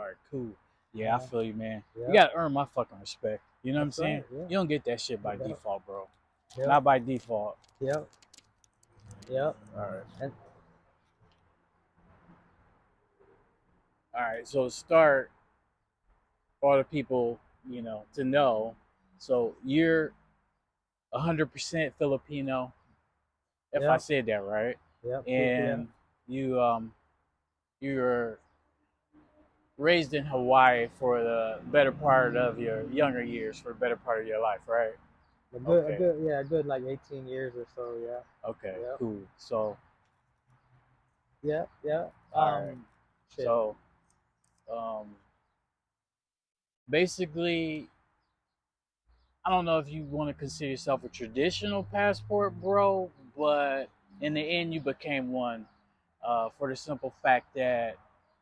right, cool. Yeah, I feel you, man. You Yeah. gotta earn my fucking respect. You know what I'm That's saying? right. Yeah. You don't get that shit by Yep. default, bro. Yep. Not by default. Yep. Yep. All right. And All right. So start all the people, to know. So you're 100% Filipino, if I yep. said that right, Yep. Yeah. and you're raised in Hawaii for the better part of your younger years, for the better part of your life, right? Okay. A good like 18 years or so. Yeah. Okay. Yep. Cool. So, Yeah. Yeah. all right. Shit. So, um, basically, I don't know if you want to consider yourself a traditional passport bro, but in the end, you became one for the simple fact that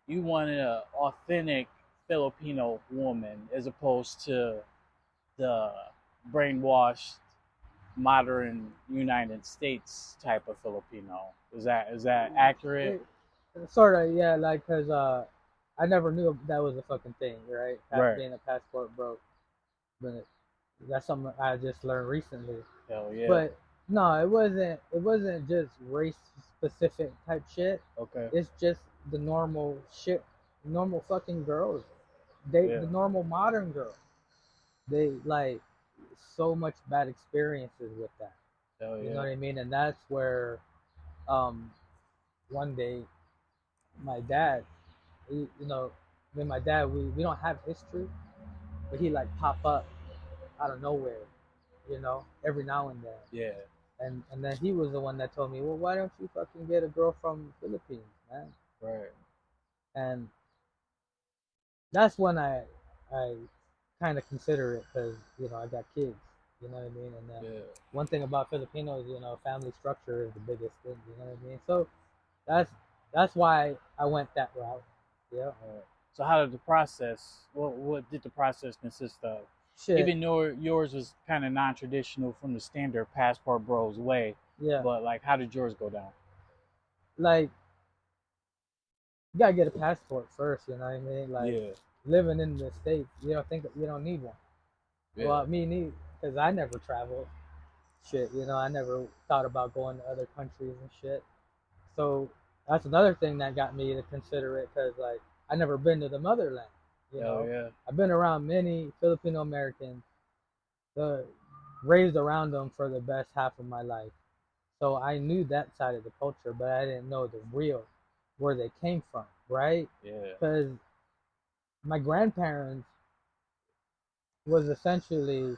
you wanted an authentic Filipino woman as opposed to the brainwashed modern United States type of Filipino. Is that accurate? Sort of. Yeah. Like, cause I never knew that was a fucking thing, right? Right. Being a passport broke, but that's something I just learned recently. Hell yeah. But no, it wasn't. It wasn't just race specific type shit. Okay. It's just the normal shit. Normal fucking girls. They Yeah. the normal modern girls. They like so much bad experiences with that. Hell You know yeah. what I mean? And that's where um one day my dad, you know, me and my dad, we don't have history, but he like pop up out of nowhere, every now and then. Yeah. And then he was the one that told me, well, why don't you fucking get a girl from the Philippines, man? Right. And that's when I kind of consider it because I got kids, you know what I mean. And Yeah. one thing about Filipinos, family structure is the biggest thing, you know what I mean. So that's that's why I went that route. Yeah. So how did the process? What did the process consist of? Shit. Even though yours was kind of non-traditional from the standard passport bros way, Yeah. but like, how did yours go down? Like you gotta get a passport first, you know what I mean? Like Yeah. living in the States, you don't think you don't need one. Yeah. Well, me neither, because I never traveled. Shit, I never thought about going to other countries and shit. So that's another thing that got me to consider it, because like I never been to the motherland. You Hell know, yeah. I've been around many Filipino Americans, the raised around them for the best half of my life. So I knew that side of the culture, but I didn't know the real, where they came from, right? Yeah. Because my grandparents was essentially,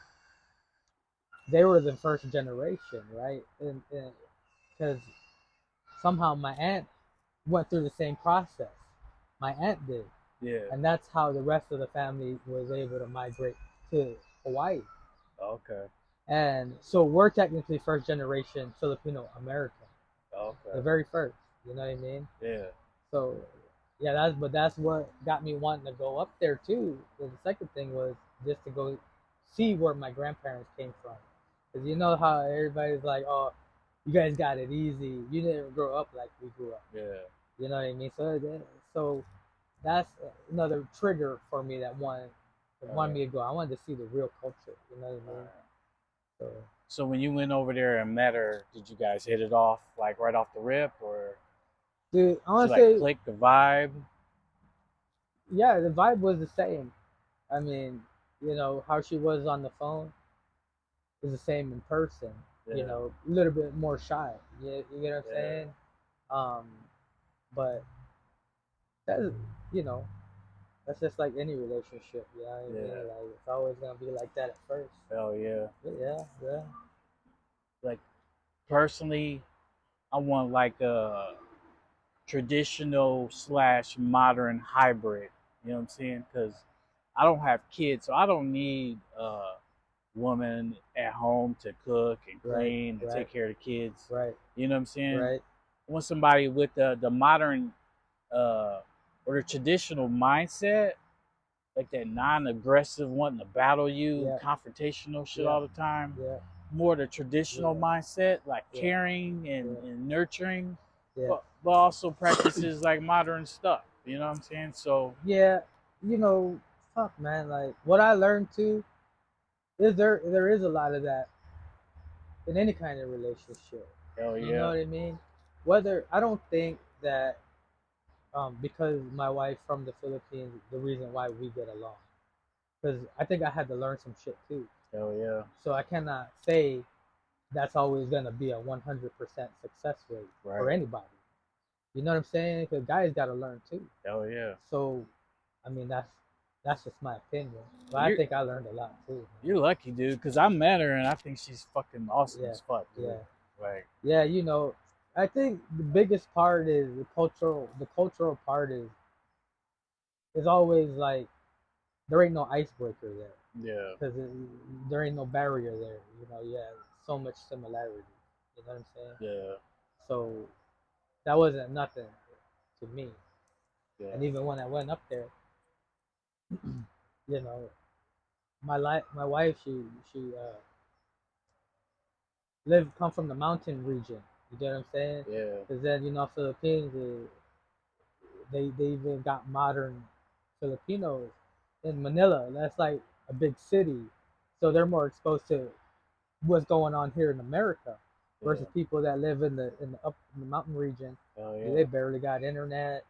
they were the first generation, right? And because somehow my aunt went through the same process. My aunt did. Yeah. And that's how the rest of the family was able to migrate to Hawaii. Okay. And so we're technically first generation Filipino American, the Okay. very first. You know what I mean? Yeah. So yeah, that's what got me wanting to go up there too. The second thing was just to go see where my grandparents came from, because you know how everybody's like, oh, you guys got it easy. You didn't grow up like we grew up. Yeah. You know what I mean? So that's another trigger for me that wanted me to go. I wanted to see the real culture. You know what I mean? Right. So So when you went over there and met her, did you guys hit it off like right off the rip, or dude, I did you want to like say, click the vibe? yeah, the vibe was the same. I mean, how she was on the phone is the same in person. Yeah. A little bit more shy. You get what I'm Yeah. saying? Um, but that's you know that's just like any relationship. You know what I mean? Yeah. Like it's always gonna be like that at first. Hell yeah. But yeah, yeah, Like personally, I want like a traditional slash modern hybrid. You know what I'm saying? Because I don't have kids, so I don't need a woman at home to cook and right, clean and right, take care of the kids. right, You know what I'm saying? right. I want somebody with the modern uh, or the traditional mindset, like that non-aggressive, wanting to battle you, Yeah, confrontational shit yeah, all the time. yeah, More the traditional yeah, mindset, like yeah, caring yeah, and nurturing, yeah, but also practices like modern stuff. You know what I'm saying? So yeah. you know, fuck, man. Like what I learned too is there is a lot of that in any kind of relationship. Hell You know yeah. what I mean? Whether I don't think that because my wife from the Philippines, the reason why we get along. Because I think I had to learn some shit too. Hell yeah. So I cannot say that's always gonna be a 100% success rate for Right. anybody. You know what I'm saying? Because guys gotta learn too. Hell yeah. So, I mean that's just my opinion. But I You're think I learned a lot too. you're lucky, dude, because I met her and I think she's fucking awesome Yeah, as fuck, dude. yeah, Like, yeah. You know, I think the biggest part is the cultural. The cultural part is always like there ain't no icebreaker there yeah, because there ain't no barrier there. You know, yeah, so much similarity. You know what I'm saying? yeah, So that wasn't nothing to me. yeah, And even when I went up there, you know, my wife, she come from the mountain region. You get what I'm saying? yeah, Because then Philippines, they even got modern Filipinos in Manila. That's like a big city, so they're more exposed to what's going on here in America yeah. versus people that live in the mountain region. Hell They yeah. barely got internet.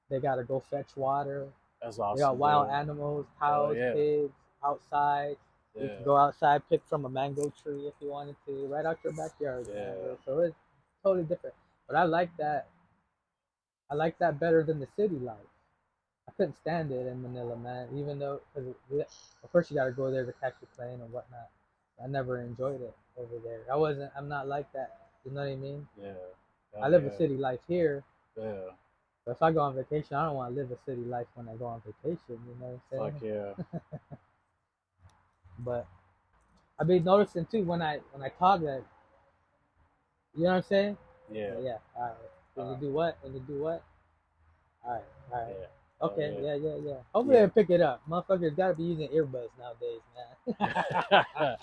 They gotta go fetch water. That's They got awesome, wild dude. animals, Hell cows, yeah. pigs outside. You Yeah, can go outside, pick from a mango tree if you wanted to, right out your backyard, man. yeah, So it's totally different. But I like that. I like that better than the city life. I couldn't stand it in Manila, man. Even though, because first you got to go there to catch the plane and whatnot. I never enjoyed it over there. I wasn't. I'm not like that. You know what I mean? yeah. I Hell live a yeah. city life here. Yeah. But if I go on vacation, I don't want to live a city life when I go on vacation. You know what I'm Fuck saying? yeah. But I've been noticing too when I talk that, you know what I'm saying? Yeah. Yeah, yeah. All right. When you Uh, do what? When you do what? All right, all right. yeah. Hell Okay, yeah. yeah, yeah, yeah. Hopefully Yeah. they pick it up. Motherfuckers gotta be using earbuds nowadays, man.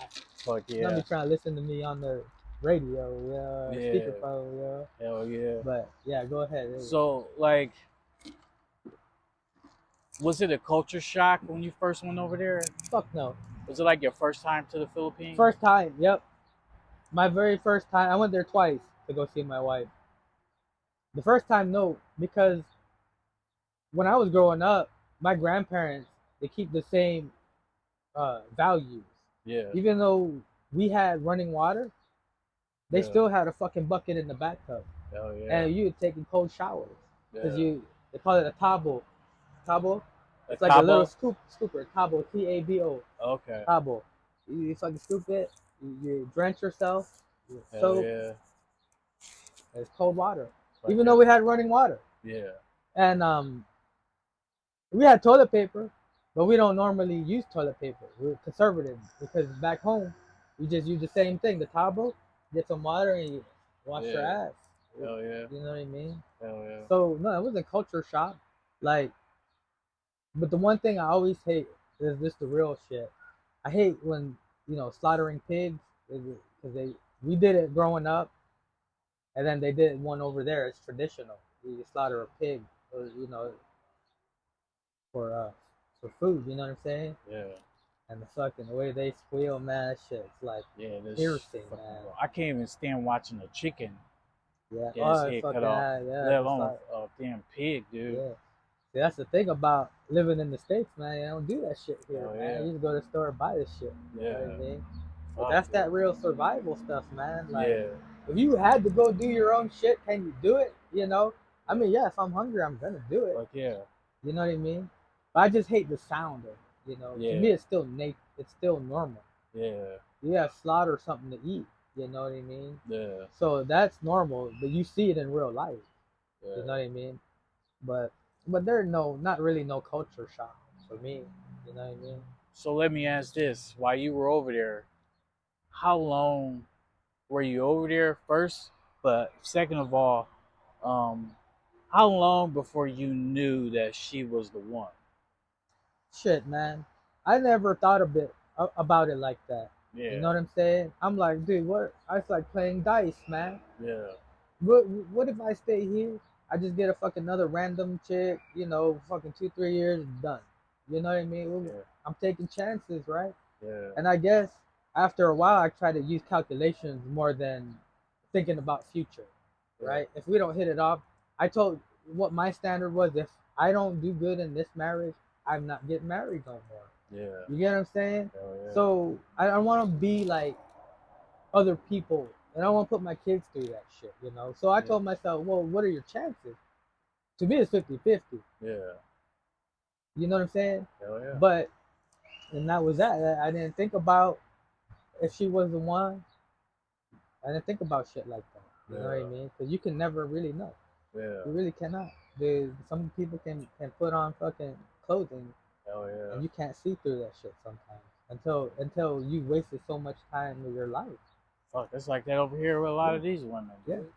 Fuck Not yeah. me trying to listen to me on the radio, or Yeah. speakerphone, Hell yeah. But yeah, go ahead. So, like, was it a culture shock when you first went over there? Fuck no. Was it like your first time to the Philippines? First time, yep. My very first time. I went there twice to go see my wife. The first time, no, because when I was growing up, my grandparents they keep the same values. Yeah. Even though we had running water, they Yeah. still had a fucking bucket in the bathtub, Hell yeah. and you taking cold showers because Yeah. they call it a tabo. Tabo. A It's like a little tabo? scooper. Tabo. Tabo. Okay. Tabo. You fucking scoop it. You drench yourself. You Hell soak. yeah. It's cold water. Fuck Even though yeah. we had running water, Yeah. and we had toilet paper, but we don't normally use toilet paper. We're conservative because back home, we just use the same thing. The tabo, get some water and you wash your Yeah. ass. Hell yeah. You know what I mean? Hell yeah. So no, it wasn't culture shock. Like, but the one thing I always hate is just the real shit. I hate when slaughtering pigs because they we did it growing up, and then they did one over there. It's traditional. You slaughter a pig, or, for food. You know what I'm saying? Yeah. And the fucking way they squeal, man, that shit's like Yeah. This piercing, fucking man. bro. I can't even stand watching a chicken Yeah. get his Oh, it's head cut fucking off, yeah. let Just alone like a damn pig, dude. yeah. See, that's the thing about living in the States, man. You don't do that shit here, Hell man. yeah. You just go to the store and buy this shit. You know what Yeah. I mean? But Fuck, that's dude. that real survival stuff, man. Like, Yeah. if you had to go do your own shit, can you do it? I Yeah. mean, yeah, if I'm hungry, I'm gonna do it. Fuck yeah. You know what I mean? But I just hate the sound of it. To me, Yeah. it's still it's still normal. Yeah. You have slaughter something to eat. You know what I mean? Yeah. So that's normal, but you see it in real life. You know Yeah. what I mean? But there's not really no culture shock for me. You know what I mean? So let me ask this: while you were over there, how long were you over there first? But second of all, um, how long before you knew that she was the one? Shit, man. I never thought about it like that. You know Yeah. what I'm saying? I'm like, dude, what? It's like playing dice, man. Yeah. What if I stay here? I just get a fucking another random chick, fucking 2 3 years done. You know what I mean? Yeah. I'm taking chances, right? Yeah. And I guess after a while, I try to use calculations more than thinking about future, Yeah. right? If we don't hit it off, I told what my standard was. If I don't do good in this marriage, I'm not getting married no more. Yeah. You get what I'm saying? Hell yeah. So I don't want to be like other people, and I don't want to put my kids through that shit, you know? So I Yeah. told myself, well, what are your chances? To me, it's 50-50. Yeah. You know what I'm saying? Hell yeah. But, and that was that. I didn't think about if she was the one. I didn't think about shit like that. You know what I Yeah. mean? Because you can never really know. Yeah. You really cannot. Some people can put on fucking clothing Hell yeah. and you can't see through that shit sometimes until you wasted so much time of your life. Fuck, it's like that over here with a lot Yeah. of these women, dude. Yeah.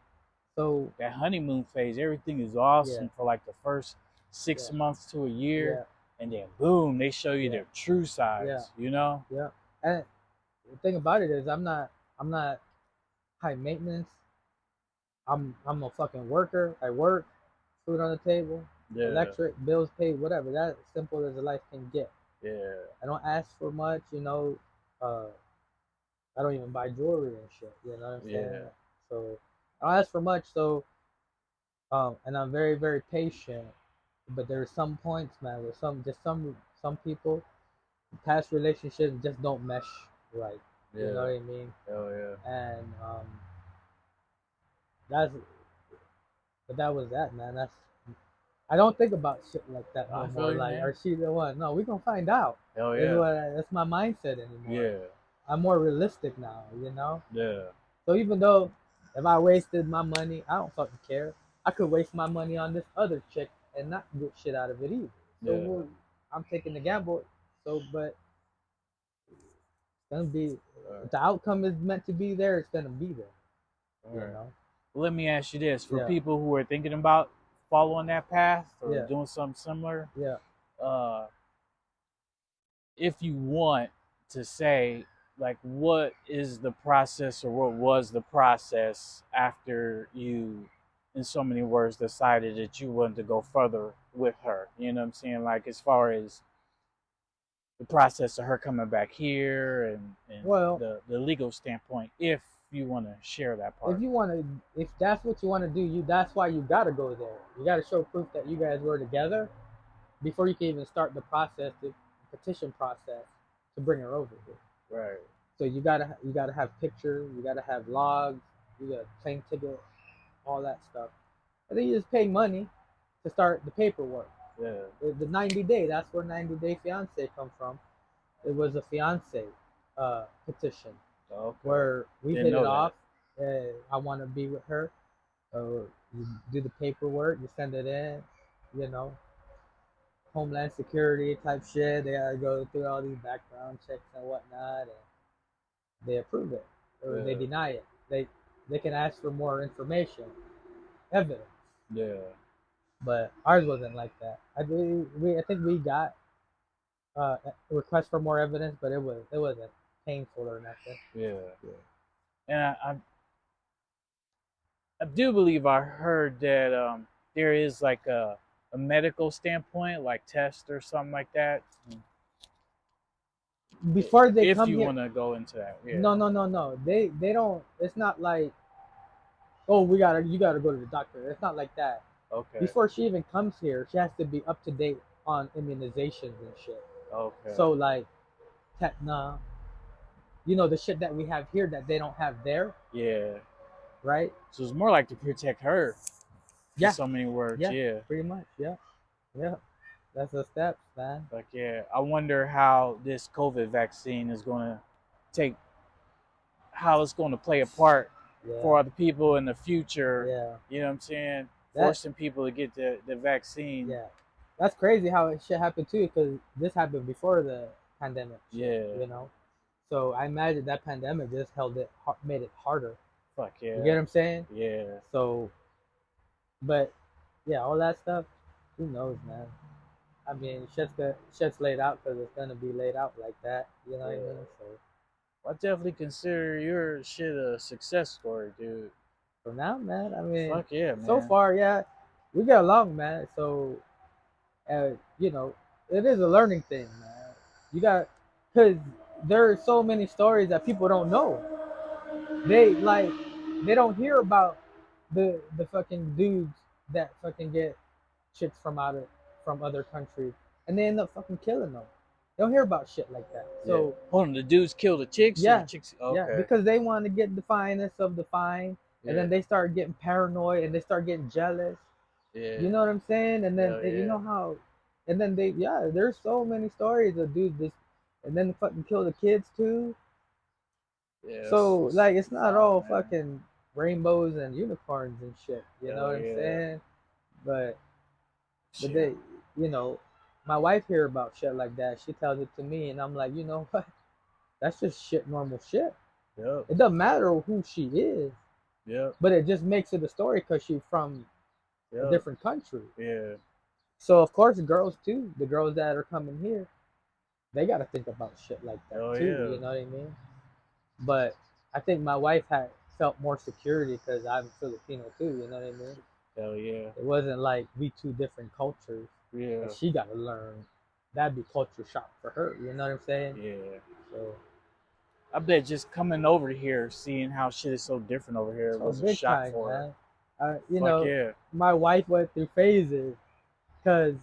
So That honeymoon phase, everything is yeah, awesome for like the first yeah, 6 months to a year, yeah, and then boom, they show you yeah, their true yeah, sides, you know? yeah. And the thing about it is I'm not high maintenance. I'm a fucking worker. I work, food on the table, Yeah. electric, bills paid, whatever. That's simple as a life can get. Yeah. I don't ask for much, you know. Uh, I don't even buy jewelry and shit. You know what I'm saying? Yeah. So I don't ask for much. So and I'm very very patient. But there's some points, man, where some people past relationships just don't mesh right. You know Yeah. what I mean? Hell yeah. And that's but that was that, man. That's I don't think about shit like that no I more. feel you, Like, man. are she the one? No, we gonna find out. Hell Is yeah. that's my mindset anymore. Yeah. I'm more realistic now, you know. Yeah. So even though if I wasted my money, I don't fucking care. I could waste my money on this other chick and not get shit out of it either. So Yeah. I'm taking the gamble. So, but it's gonna be All if the outcome is meant to be there, it's gonna be there. You right. know. Well, let me ask you this: for Yeah. people who are thinking about following that path or Yeah. doing something similar, Yeah. uh, if you want to say, like, what is the process or what was the process after you, in so many words, decided that you wanted to go further with her? You know what I'm saying? Like, as far as the process of her coming back here and Well, the legal standpoint, if you want to share that if part. you want to, if that's what you want to do, that's why you gotta go there. You gotta show proof that you guys were together before you can even start the process, the petition process to bring her over here. Right. So you gotta have pictures, you gotta have logs, you got plane ticket, all that stuff. And then you just pay money to start the paperwork. Yeah. The 90-day, that's where 90-day fiance come from. It was a fiance petition Okay. where we Didn't hit it know off. that. I want to be with her. You do the paperwork, you send it in, you know, Homeland Security type shit. They gotta go through all these background checks and whatnot, and they approve it or they Yeah. deny it. They can ask for more information, evidence, Yeah. but ours wasn't like that. I think we got a request for more evidence, but it wasn't painful or nothing. Yeah. Yeah. And I do believe I heard that there is like a medical standpoint, like test or something like that. Before they If come you here, want to go into that, yeah. no, no, no, no. They don't. It's not like, oh, you gotta go to the doctor. It's not like that. Okay. Before she even comes here, she has to be up to date on immunizations and shit. Okay. So like tetanus, the shit that we have here that they don't have there, Yeah. right? So it's more like to protect her, in Yeah, so many words. yeah, Yeah. pretty much. Yeah, yeah. That's the steps, man. Like, yeah. I wonder how this COVID vaccine is going to take, how it's going to play a part Yeah, for other people in the future. yeah. You know what I'm saying? That, Forcing people to get the vaccine. yeah. That's crazy how it shit happened too, because this happened before the pandemic shit, Yeah. So I imagine that pandemic just made it harder. Fuck You get yeah. what I'm saying? Yeah. So, but yeah, all that stuff, who knows, man? I mean, shit's laid out because it's gonna be laid out like that. You know what I Yeah. mean? So I definitely consider your shit a success story, dude. for now, man, I mean, Fuck yeah, so man. far, yeah, we get along, man. So, uh, you know, it is a learning thing, man. You got, cause there are so many stories that people don't know. They like, they don't hear about the fucking dudes that fucking get chicks from other countries, and they end up fucking killing them. They don't hear about shit like that. Yeah. So Hold on, the dudes kill the chicks or the yeah, chicks? yeah, Okay. because they want to get the finest of the fine, and Yeah. then they start getting paranoid and they start getting jealous. Yeah. You know what I'm saying? And then Hell you yeah. know how, and then they, yeah, there's so many stories of dudes this, and then fucking kill the kids too. Yeah. So like, it's not Foul, all man. fucking rainbows and unicorns and shit. You know Hell what I'm yeah. saying? But Shit. they, you know, my wife hear about shit like that. She tells it to me, and I'm like, you know what? That's just shit, normal shit. Yep. It doesn't matter who she is, Yep. but it just makes it a story because she's from a Yep. different country. Yeah. So of course, girls too, the girls that are coming here, they got to think about shit like that Hell too. yeah. You know what I mean? But I think my wife had felt more security because I'm Filipino too. You know what I mean? Hell yeah. It wasn't like we two different cultures, Yeah. and she got to learn. That'd be culture shock for her. You know what I'm saying? Yeah. So, I bet just coming over here, seeing how shit is so different over here, so was a big shock time, for her. man. You Fuck know, yeah. my wife went through phases because,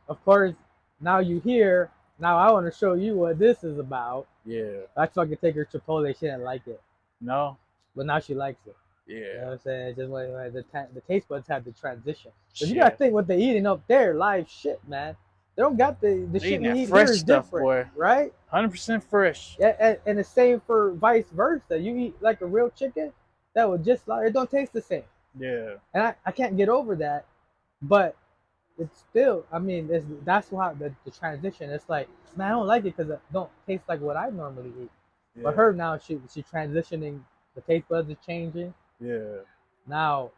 of course, now you hear. Now I want to show you what this is about. Yeah. I fucking take her Chipotle. She didn't like it, No? but now she likes it. You know Yeah. what I'm saying? It's just when the taste buds have to transition. Because you gotta Shit. think what they eating up there, live shit, man. They don't got the They shit eating we that eat here fresh is stuff, different, boy. right? 100% fresh. Yeah, and the same for vice versa. You eat like a real chicken, that would just like, it don't taste the same, Yeah. and I can't get over that. But it's still, I mean, that's why the transition. It's like, man, I don't like it because it don't taste like what I normally eat. But Yeah. her now, she transitioning. The taste buds are changing Yeah. now.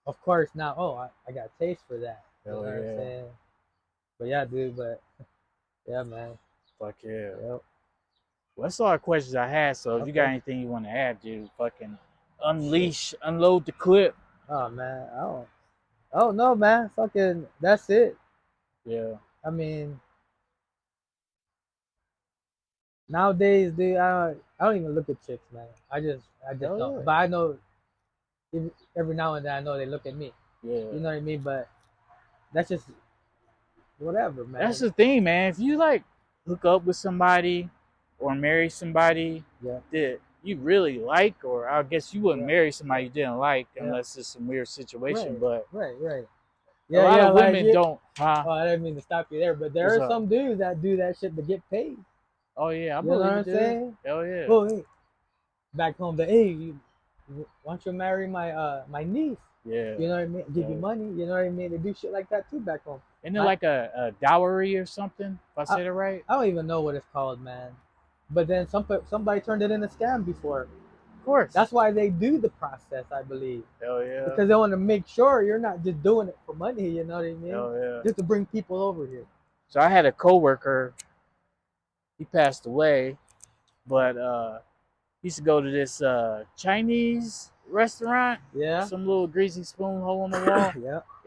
Of course, now, oh, I got a taste for that. You know Hell what I'm yeah. saying? But yeah, dude. But yeah, man. Fuck yeah. Yep. Well, that's all the questions I had. So if you got Okay. anything you want to add, dude, fucking unload the clip. Oh man, I don't know, man. Fucking, that's it. Yeah. I mean, nowadays, dude, I don't even look at chicks, man. I just Hell don't. yeah. But I know every now and then I know they look at me. Yeah. You know what I mean? But that's just whatever, That's man. the thing, man. If you like hook up with somebody or marry somebody Yeah, that you really like, or I guess you wouldn't yeah, marry yeah, somebody you didn't like yeah. unless it's some weird situation. Right, But right. a Yeah, lot yeah. of Like women you. don't, huh? Oh, I didn't mean to stop you there, but there What's are up? some dudes that do that shit to get paid. Oh yeah, I You know what believe it, I'm dude. saying? Hell yeah. Oh, hey, back home, but hey, why don't you marry my niece? Yeah. You know what I mean? Give you Yeah. money. You know what I mean? They do shit like that too back home. Isn't it My, like a dowry or something? If I I, said it right? I don't even know what it's called, man. But then somebody turned it in a scam before. Of course. That's why they do the process, I believe, Hell yeah. because they want to make sure you're not just doing it for money. You know what I mean? Hell yeah. Just to bring people over here. So I had a coworker. He passed away, but he used to go to this Chinese restaurant, Yeah, some little greasy spoon hole in the wall,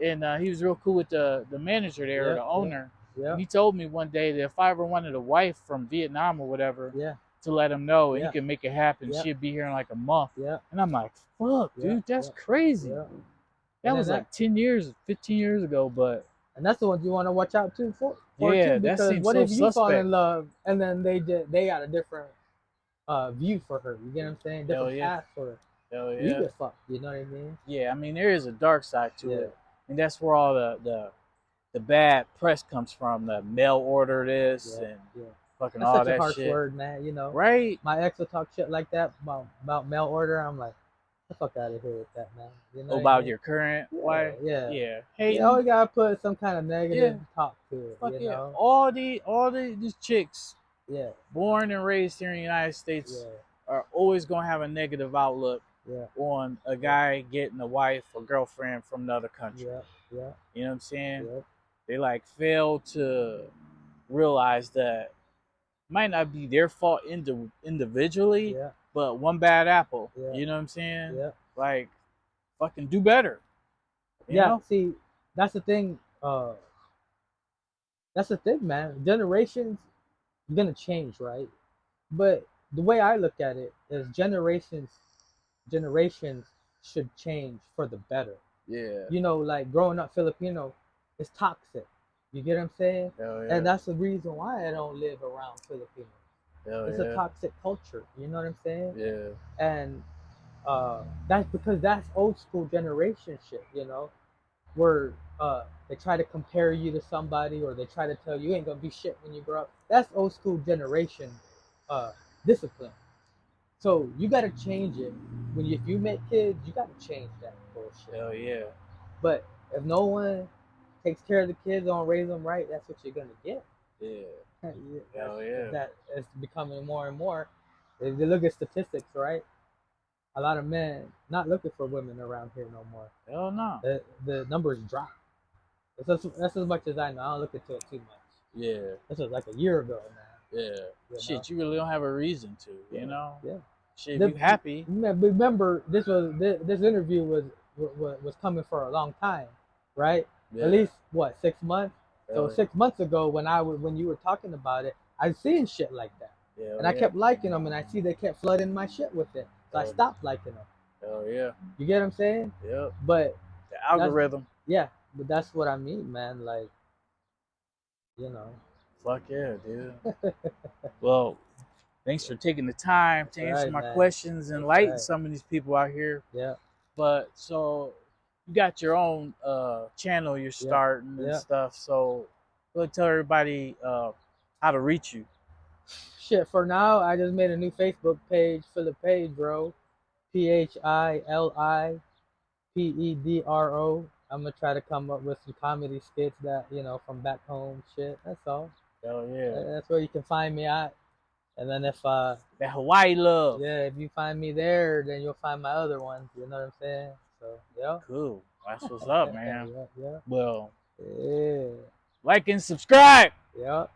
yeah, and he was real cool with the manager there, yeah, the yeah, owner. yeah, And he told me one day that if I ever wanted a wife from Vietnam or whatever, yeah, to let him know and he yeah, could make it happen. yeah, She'd be here in like a month. yeah, And I'm like, fuck, yeah, dude, that's yeah, crazy. yeah. That And then was that like 10 years, 15 years ago, but and that's the ones you want to watch out too for too, yeah, that because seems what so if you fall suspect. in love and then they got a different view for her? You get what I'm saying? Hell Different yeah. path for her. Hell You yeah. get fucked. You know what I mean? Yeah, I mean, there is a dark side to Yeah, it. And that's where all the bad press comes from. The mail order this yeah, and yeah. fucking That's all such a that harsh shit. word, man. You know, Right? my ex will talk shit like that about mail order. I'm like, the fuck out of here with that, man. You know what I About mean? your current Yeah, wife? yeah. Yeah. You Hating? always gotta put some kind of Yeah. negative talk to it. Fuck You yeah. know? These chicks Yeah, born and raised here in the United States yeah, are always gonna have a negative outlook yeah, on a yeah, guy getting a wife or girlfriend from another country. yeah, yeah, You know what I'm saying? yeah, They like fail to realize that might not be their fault individually, yeah, but one bad apple. yeah, You know what I'm saying? yeah. Like, fucking do better. You Yeah, know? see, that's the thing. that's the thing, man. Generations gonna change, right? But the way I look at it is generations should change for the better. Yeah. You know, like growing up Filipino is toxic. You get what I'm saying? Hell And yeah. that's the reason why I don't live around Filipinos. Hell It's a yeah. toxic culture. You know what I'm saying? Yeah. And that's because that's old school generation shit. You know, where they try to compare you to somebody or they try to tell you ain't gonna be shit when you grow up. That's old school generation uh, discipline. So you gotta change it. If you make kids, you gotta change that bullshit. Hell yeah. But if no one takes care of the kids, don't raise them right, that's what you're gonna get. Yeah. that's, Hell yeah. that is becoming more and more. If you look at statistics, right? A lot of men not looking for women around here no more. Hell no. The numbers drop. That's as much as I know. I don't look into it too much. Yeah. This was like a year ago, man. Yeah. You know? Shit, you really don't have a reason to, Yeah, you know? yeah. Shit, if you happy. Remember, this interview was coming for a long time, right? Yeah. At least what 6 months. So Hell 6 months ago, when you were talking about it, I seen shit like that, yeah. and I kept liking them, and I see they kept flooding my shit with it, so I Hell stopped liking them. Hell yeah. You get what I'm saying? Yep. But The algorithm. but that's what I mean, man. Like, you know. Fuck yeah, dude. Well, thanks for taking the time to answer Right, my man. questions and That's enlighten right. some of these people out here. Yeah. But so you got your own channel you're starting and stuff. So go tell everybody how to reach you. Shit, for now, I just made a new Facebook page, Philip Page, bro. PHILIPEDRO. I'm gonna try to come up with some comedy skits that from back home, shit. That's all. Hell yeah. That's where you can find me at. And then if that Hawaii love. yeah, if you find me there, then you'll find my other ones. You know what I'm saying? So yeah. Cool. That's what's up, man. Yeah. Well, Yeah. like and subscribe. Yeah.